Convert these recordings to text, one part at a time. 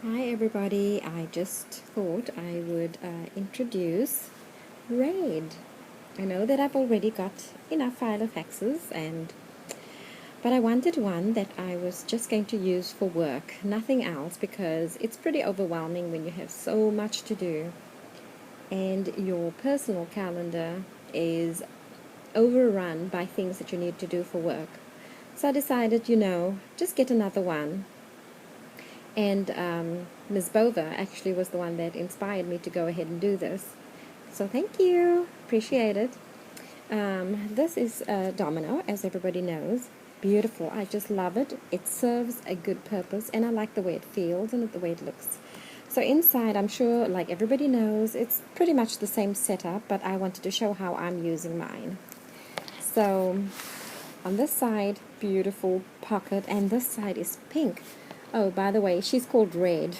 Hi everybody, I just thought I would introduce RAID. I know that I've already got enough Filofaxes, but I wanted one that I was just going to use for work, nothing else, because it's pretty overwhelming when you have so much to do and your personal calendar is overrun by things that you need to do for work. So I decided, just get another one. And Ms. Bova actually was the one that inspired me to go ahead and do this. So thank you. Appreciate it. This is a domino, as everybody knows. Beautiful. I just love it. It serves a good purpose, and I like the way it feels and the way it looks. So inside, I'm sure, like everybody knows, it's pretty much the same setup, but I wanted to show how I'm using mine. So on this side, beautiful pocket, and this side is pink. Oh, by the way, she's called Red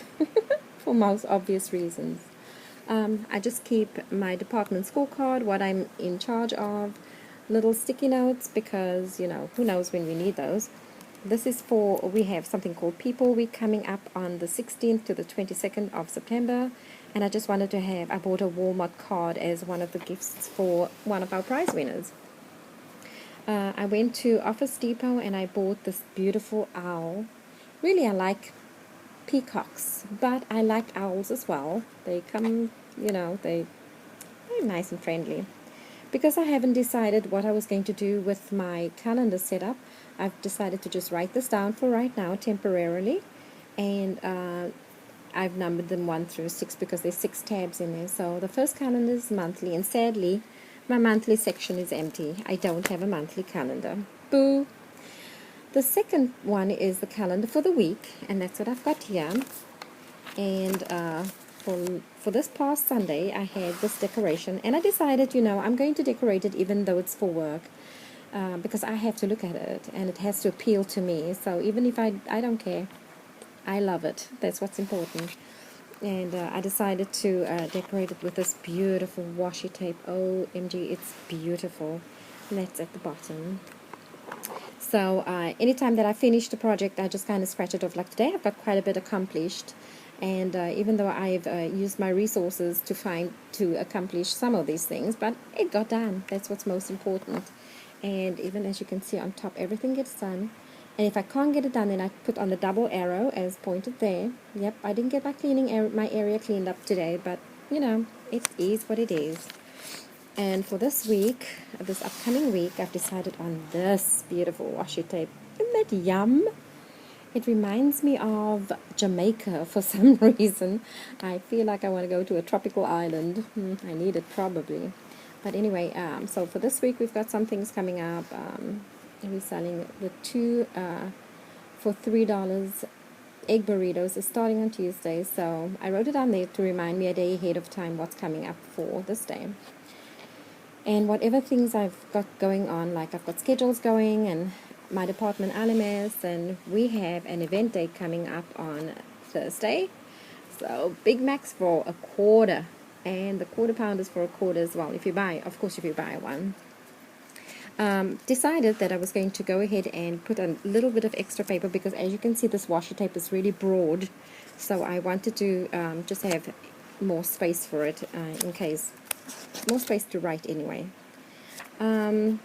for most obvious reasons. I just keep my department scorecard, what I'm in charge of, little sticky notes because, who knows when we need those. This is we have something called People Week coming up on the 16th to the 22nd of September. And I just wanted to I bought a Walmart card as one of the gifts for one of our prize winners. I went to Office Depot and I bought this beautiful owl. Really, I like peacocks, but I like owls as well. They come, they're nice and friendly. Because I haven't decided what I was going to do with my calendar setup, I've decided to just write this down for right now, temporarily. And I've numbered them 1 through 6 because there's 6 tabs in there. So the first calendar is monthly, and sadly, my monthly section is empty. I don't have a monthly calendar. Boo! The second one is the calendar for the week, and that's what I've got here. And for this past Sunday, I had this decoration, and I decided, I'm going to decorate it even though it's for work, because I have to look at it, and it has to appeal to me. So even if I don't care, I love it. That's what's important. And I decided to decorate it with this beautiful washi tape. OMG, it's beautiful. And that's at the bottom. So anytime that I finish the project, I just kind of scratch it off. Like today, I've got quite a bit accomplished. And even though I've used my resources to accomplish some of these things, but it got done. That's what's most important. And even as you can see on top, everything gets done. And if I can't get it done, then I put on the double arrow as pointed there. Yep, I didn't get my area cleaned up today, but it is what it is. And for this upcoming week, I've decided on this beautiful washi tape. Isn't that yum? It reminds me of Jamaica for some reason. I feel like I want to go to a tropical island. I need it probably. But anyway, so for this week, we've got some things coming up. We're selling the 2 for $3 egg burritos is starting on Tuesday. So I wrote it down there to remind me a day ahead of time what's coming up for this day. And whatever things I've got going on, like I've got schedules going and my department LMS, and we have an event day coming up on Thursday. So Big Macs for a quarter, and the quarter pounders for a quarter as well. If you buy one. Decided that I was going to go ahead and put a little bit of extra paper because, as you can see, this washi tape is really broad. So I wanted to just have more space for it more space to write anyway. The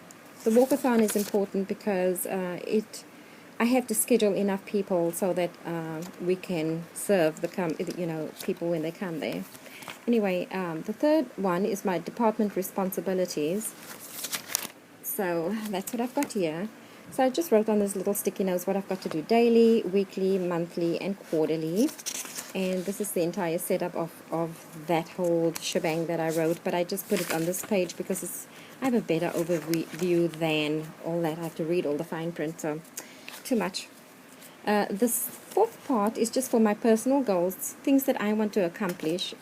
walkathon is important because I have to schedule enough people so that we can serve people when they come there. Anyway, the third one is my department responsibilities. So that's what I've got here. So I just wrote on this little sticky notes what I've got to do daily, weekly, monthly, and quarterly. And this is the entire setup of that whole shebang that I wrote, but I just put it on this page because I have a better overview than all that. I have to read all the fine print, so too much. This fourth part is just for my personal goals, things that I want to accomplish,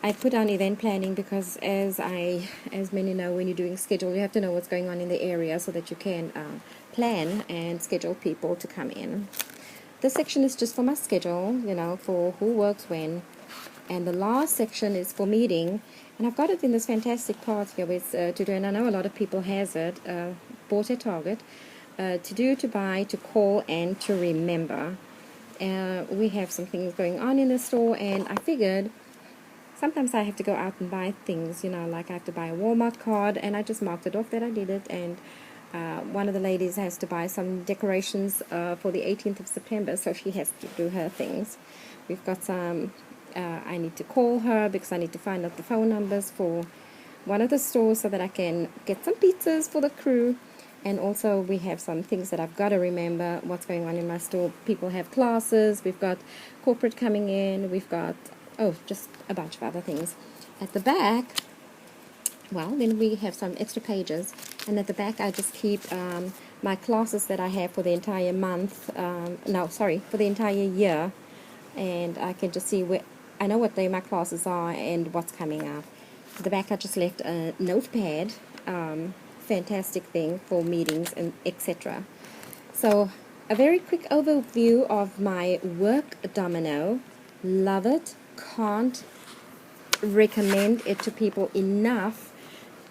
I put on event planning because as many know, when you're doing a schedule, you have to know what's going on in the area so that you can plan and schedule people to come in. This section is just for my schedule, for who works when. And the last section is for meeting. And I've got it in this fantastic part here with to do, and I know a lot of people has it, bought at Target, to do, to buy, to call, and to remember. We have some things going on in the store, and I figured sometimes I have to go out and buy things, like I have to buy a Walmart card, and I just marked it off that I did it. And one of the ladies has to buy some decorations for the 18th of September, so she has to do her things. We've got some, I need to call her because I need to find out the phone numbers for one of the stores so that I can get some pizzas for the crew. And also we have some things that I've got to remember what's going on in my store. People have classes, we've got corporate coming in, we've got, just a bunch of other things. At the back, well, then we have some extra pages. And at the back I just keep my classes that I have for the entire month, for the entire year. And I can just see where, I know what day my classes are and what's coming up. At the back I just left a notepad, fantastic thing for meetings and etc. So a very quick overview of my work domino. Love it, can't recommend it to people enough.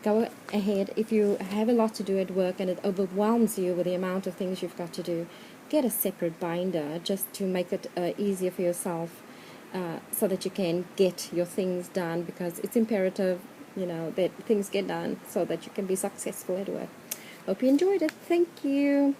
Go ahead, if you have a lot to do at work and it overwhelms you with the amount of things you've got to do, get a separate binder just to make it easier for yourself, so that you can get your things done, because it's imperative that things get done so that you can be successful at work. Hope you enjoyed it. Thank you.